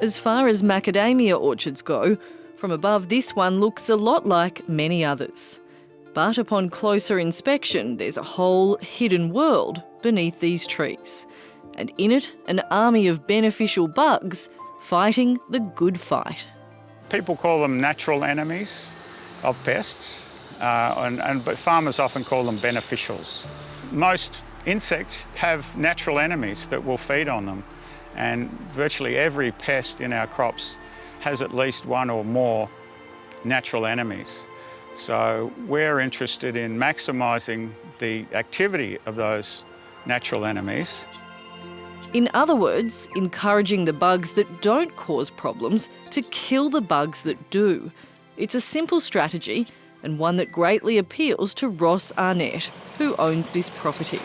As far as macadamia orchards go, from above this one looks a lot like many others. But upon closer inspection, there's a whole hidden world beneath these trees. And in it, an army of beneficial bugs fighting the good fight. People call them natural enemies of pests, but farmers often call them beneficials. Most insects have natural enemies that will feed on them, and virtually every pest in our crops has at least one or more natural enemies. So we're interested in maximising the activity of those natural enemies. In other words, encouraging the bugs that don't cause problems to kill the bugs that do. It's a simple strategy and one that greatly appeals to Ross Arnett, who owns this property.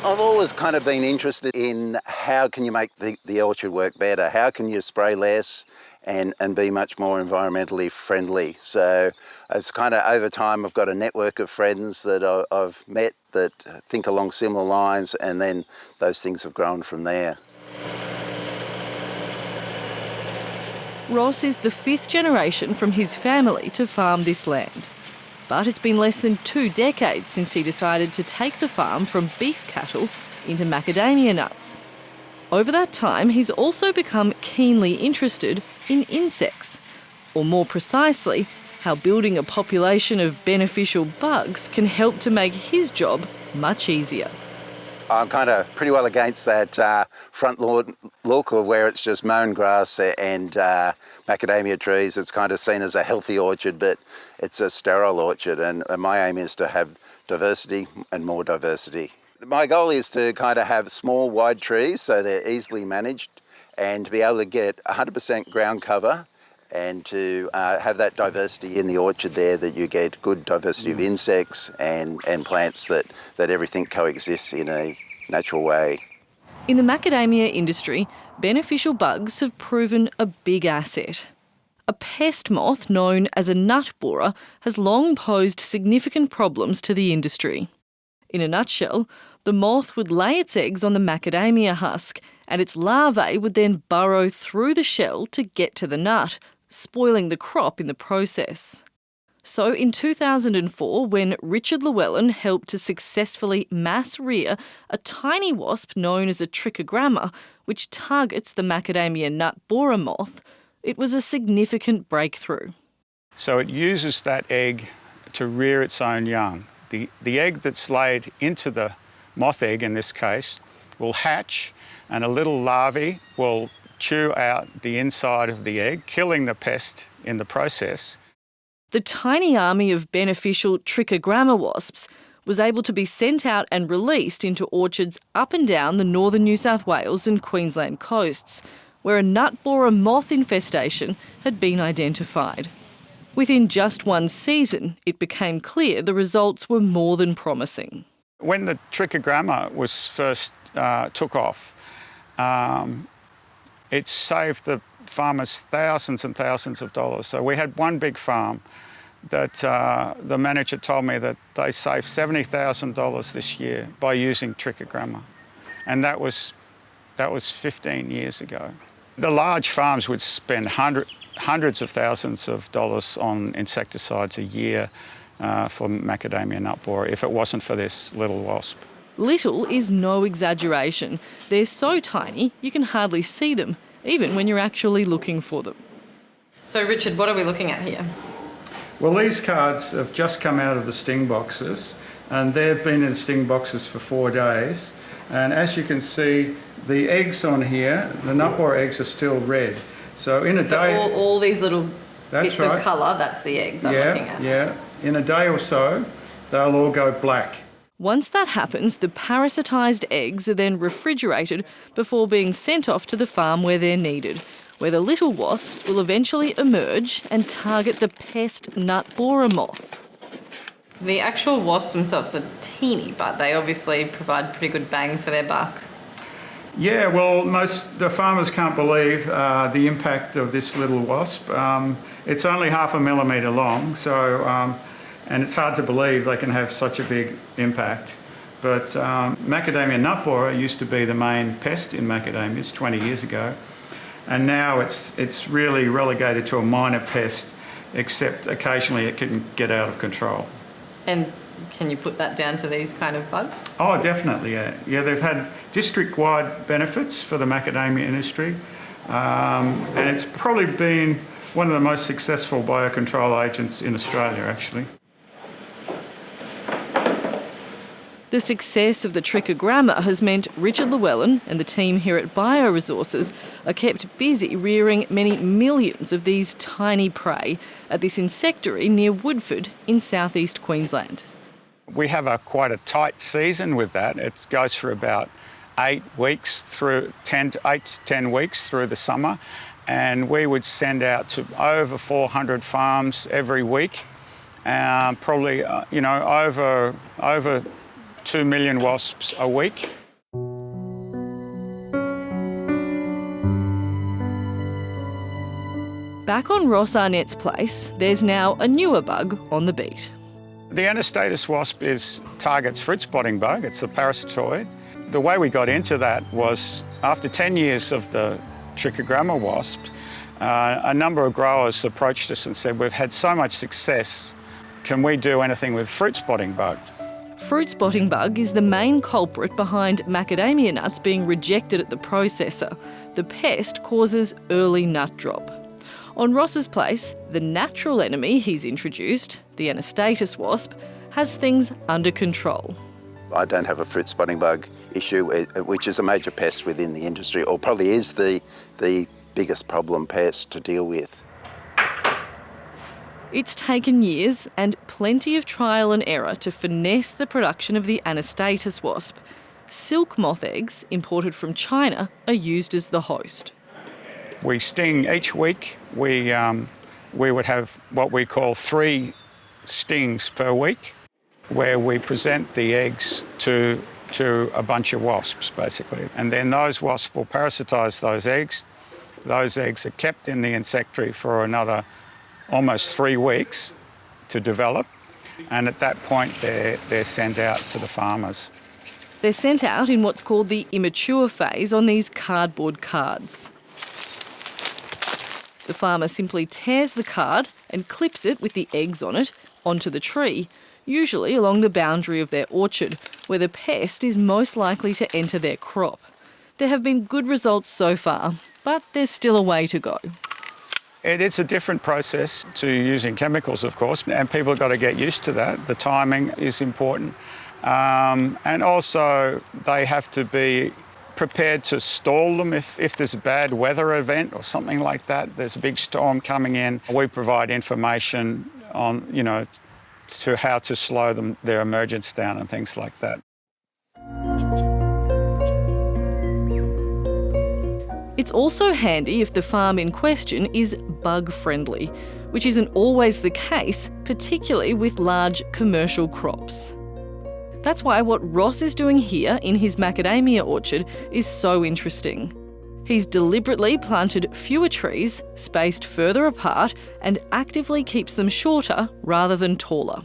I've always kind of been interested in how can you make the orchard work better? How can you spray less and be much more environmentally friendly? So it's kind of over time I've got a network of friends that I've met that think along similar lines, and then those things have grown from there. Ross is the 5th generation from his family to farm this land. But it's been less than 2 decades since he decided to take the farm from beef cattle into macadamia nuts. Over that time, he's also become keenly interested in insects, or more precisely, how building a population of beneficial bugs can help to make his job much easier. I'm kind of pretty well against that front lawn look of where it's just mown grass and macadamia trees. It's kind of seen as a healthy orchard, but it's a sterile orchard, and my aim is to have diversity and more diversity. My goal is to kind of have small, wide trees so they're easily managed, and to be able to get 100% ground cover, and to have that diversity in the orchard there, that you get good diversity of insects and plants, that everything coexists in a natural way. In the macadamia industry, beneficial bugs have proven a big asset. A pest moth known as a nut borer has long posed significant problems to the industry. In a nutshell, the moth would lay its eggs on the macadamia husk, and its larvae would then burrow through the shell to get to the nut, spoiling the crop in the process. So in 2004, when Richard Llewellyn helped to successfully mass rear a tiny wasp known as a trichogramma, which targets the macadamia nut borer moth, it was a significant breakthrough. So it uses that egg to rear its own young. The egg that's laid into the moth egg, in this case, will hatch, and a little larvae will chew out the inside of the egg, killing the pest in the process. The tiny army of beneficial trichogramma wasps was able to be sent out and released into orchards up and down the northern New South Wales and Queensland coasts, where a nut borer moth infestation had been identified. Within just one season, it became clear the results were more than promising. When the trichogramma was first took off, it saved the farmers thousands and thousands of dollars. So we had one big farm that the manager told me that they saved $70,000 this year by using trichogramma, and that was 15 years ago. The large farms would spend hundreds of thousands of dollars on insecticides a year for macadamia nut borer if it wasn't for this little wasp. Little is no exaggeration. They're so tiny you can hardly see them, even when you're actually looking for them. So Richard, what are we looking at here? Well, these cards have just come out of the sting boxes, and they've been in sting boxes for 4 days. And as you can see, the eggs on here, the nut borer eggs, are still red. So in a day... all these little bits of colour, that's the eggs I'm looking at. Yeah, in a day or so, they'll all go black. Once that happens, the parasitised eggs are then refrigerated before being sent off to the farm where they're needed, where the little wasps will eventually emerge and target the pest nut borer moth. The actual wasps themselves are teeny, but they obviously provide pretty good bang for their buck. Yeah, well, the farmers can't believe the impact of this little wasp. It's only 0.5 millimetre long, so and it's hard to believe they can have such a big impact. But macadamia nut borer used to be the main pest in macadamias 20 years ago, And now it's really relegated to a minor pest, except occasionally it can get out of control. And can you put that down to these kind of bugs? Oh, definitely, yeah. Yeah, they've had district-wide benefits for the macadamia industry, and it's probably been one of the most successful biocontrol agents in Australia, actually. The success of the trichogramma has meant Richard Llewellyn and the team here at Bioresources are kept busy rearing many millions of these tiny prey at this insectary near Woodford in southeast Queensland. We have quite a tight season with that. It goes for about 8 weeks through 8 to 10 weeks through the summer, and we would send out to over 400 farms every week, probably over 2 million wasps a week. Back on Ross Arnett's place, there's now a newer bug on the beat. The Anesthetist Wasp targets fruit spotting bug. It's a parasitoid. The way we got into that was after 10 years of the trichogramma wasp, a number of growers approached us and said, we've had so much success, can we do anything with fruit spotting bug? Fruit spotting bug is the main culprit behind macadamia nuts being rejected at the processor. The pest causes early nut drop. On Ross's place, the natural enemy he's introduced, the Anesthetist wasp, has things under control. I don't have a fruit spotting bug issue, which is a major pest within the industry, or probably is the biggest problem pest to deal with. It's taken years and plenty of trial and error to finesse the production of the Anesthetist wasp. Silk moth eggs, imported from China, are used as the host. We sting each week. We would have what we call 3 stings per week, where we present the eggs to a bunch of wasps, basically. And then those wasps will parasitise those eggs. Those eggs are kept in the insectary for another almost 3 weeks to develop. And at that point, they're sent out to the farmers. They're sent out in what's called the immature phase on these cardboard cards. The farmer simply tears the card and clips it with the eggs on it onto the tree, usually along the boundary of their orchard, where the pest is most likely to enter their crop. There have been good results so far, but there's still a way to go. It's a different process to using chemicals, of course, and people have got to get used to that. The timing is important. And also they have to be prepared to stall them if there's a bad weather event or something like that. There's a big storm coming in. We provide information on, to how to slow their emergence down and things like that. It's also handy if the farm in question is bug-friendly, which isn't always the case, particularly with large commercial crops. That's why what Ross is doing here in his macadamia orchard is so interesting. He's deliberately planted fewer trees, spaced further apart, and actively keeps them shorter rather than taller.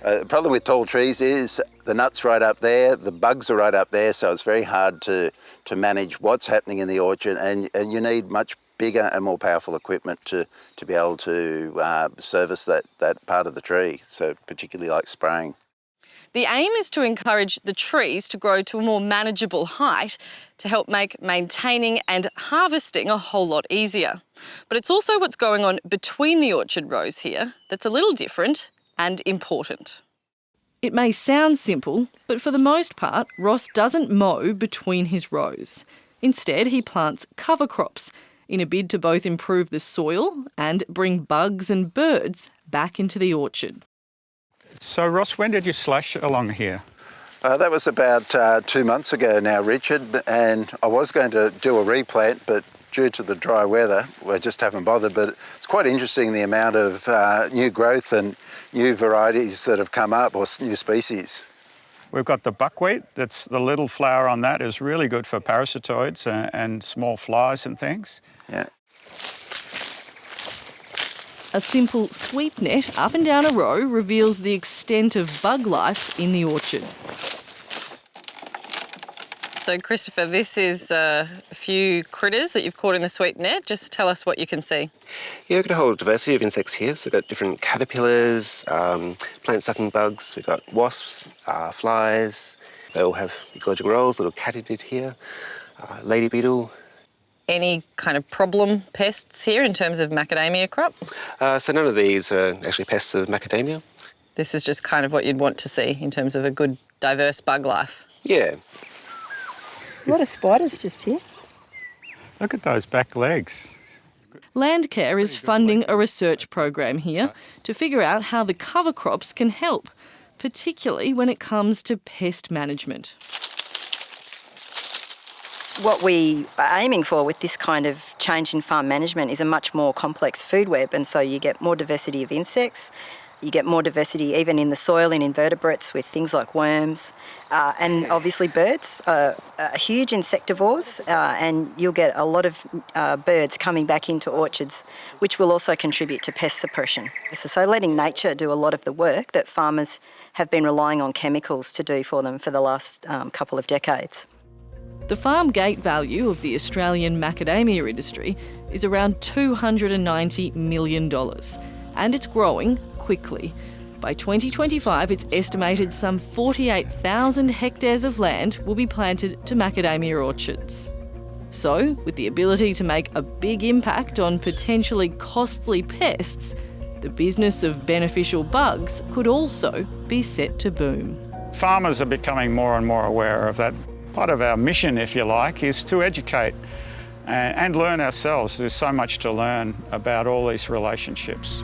The problem with tall trees is the nuts right up there, the bugs are right up there, so it's very hard to manage what's happening in the orchard, and you need much bigger and more powerful equipment to be able to service that part of the tree, so particularly like spraying. The aim is to encourage the trees to grow to a more manageable height to help make maintaining and harvesting a whole lot easier. But it's also what's going on between the orchard rows here that's a little different and important. It may sound simple, but for the most part, Ross doesn't mow between his rows. Instead, he plants cover crops in a bid to both improve the soil and bring bugs and birds back into the orchard. So, Ross, when did you slash along here? That was about 2 months ago now, Richard, and I was going to do a replant, but due to the dry weather, we just haven't bothered. But it's quite interesting the amount of new growth and new varieties that have come up, or new species. We've got the buckwheat. That's the little flower on that is really good for parasitoids and small flies and things. Yeah. A simple sweep net up and down a row reveals the extent of bug life in the orchard. So Christopher, this is a few critters that you've caught in the sweep net. Just tell us what you can see. Yeah, we've got a whole diversity of insects here. So we've got different caterpillars, plant-sucking bugs, we've got wasps, flies. They all have ecological roles, little katydid here, lady beetle. Any kind of problem pests here in terms of macadamia crop? So none of these are actually pests of macadamia. This is just kind of what you'd want to see in terms of a good, diverse bug life. Yeah. A lot of spiders just here. Look at those back legs. Landcare is funding a research program here to figure out how the cover crops can help, particularly when it comes to pest management. What we are aiming for with this kind of change in farm management is a much more complex food web, and so you get more diversity of insects, you get more diversity even in the soil in invertebrates with things like worms, and obviously birds are huge insectivores, and you'll get a lot of birds coming back into orchards, which will also contribute to pest suppression. So letting nature do a lot of the work that farmers have been relying on chemicals to do for them for the last couple of decades. The farm gate value of the Australian macadamia industry is around $290 million, and it's growing quickly. By 2025, it's estimated some 48,000 hectares of land will be planted to macadamia orchards. So, with the ability to make a big impact on potentially costly pests, the business of beneficial bugs could also be set to boom. Farmers are becoming more and more aware of that. Part of our mission, if you like, is to educate and learn ourselves. There's so much to learn about all these relationships.